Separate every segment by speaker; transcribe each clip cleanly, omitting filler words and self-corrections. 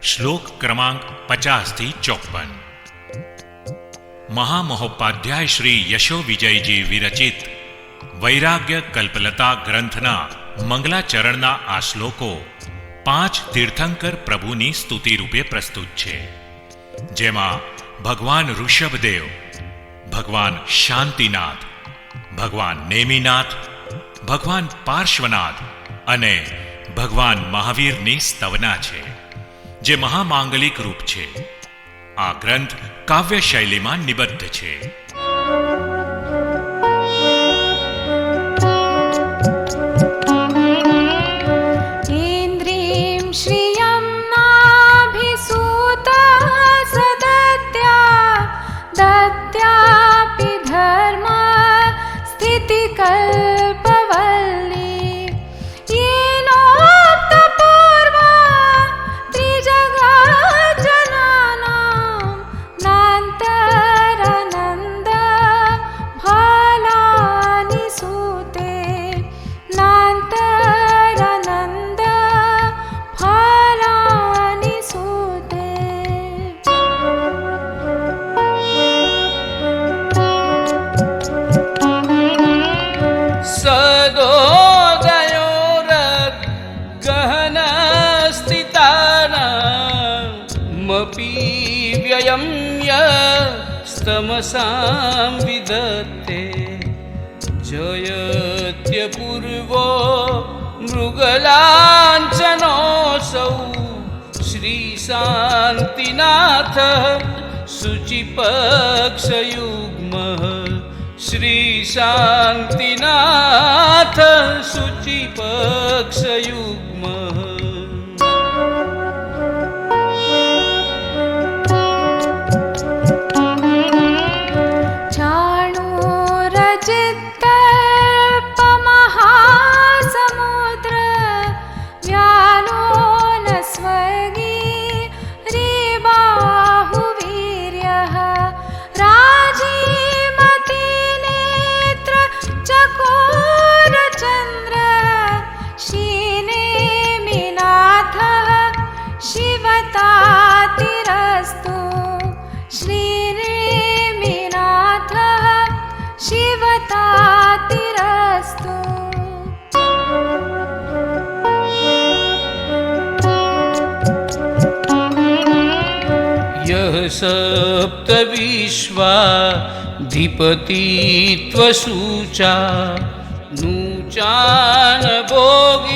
Speaker 1: श्लोक क्रमांक 50 થી 54। महामहोपाध्याय श्री यशो विजयजी विरचित वैराग्य कल्पलता ग्रंथना मंगलाचरणना आ श्लोको 5 तीर्थंकर प्रभुनी स्तुति रूपे प्रस्तुत छे, जेमा भगवान ऋषभदेव, भगवान शांतिनाथ, भगवान नेमिनाथ, भगवान पार्श्वनाथ अने भगवान महावीरनी स्तवना छे, जे महामांगलिक रूप छे। आ ग्रंथ काव्य शैली में निबद्ध छे।
Speaker 2: इंद्रिं श्रियं नाभिसूता सदत्या दत्यापि धर्म स्थितिकल्पवल्ली येनोक्तपूर्वा त्रिजगज्जनानां नान्तरानन्द फलानि सूते नान्तरानन्द फलानि सूते।
Speaker 3: सदोदयोरगहनस्थितानामपि व्ययं यस्तमसां विदत्ते जयत्यपूर्वो मृगलाञ्छनोऽसौ श्रीशान्तिनाथः शुचिपक्षयुग्मः श्रीशान्तिनाथ शुचिपक्षयुग्मः।
Speaker 2: चाणूरजित्तल्पमहासमुद्र व्यालो न स्वर्गी रिबाहुवीर्यः राजीमतिनेत्र चकोरचन्द्र श्रीनेमिनाथः शिवतातिरस्तु श्रीनेमिनाथः शिवतातिरस्तु।
Speaker 3: यः सप्तविश्वाधिपतित्वसूचा नूचान भोगीन्द्रफणातपत्रैः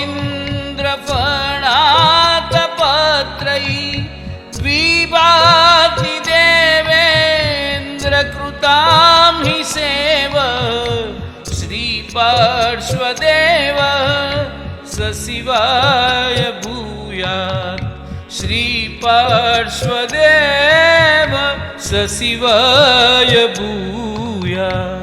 Speaker 3: विभाति देवेन्द्रकृतां हि सेव श्रीपार्श्वदेव स शिवाय भूयात् श्रीपार्श्वदेव स शिवाय भूयात्।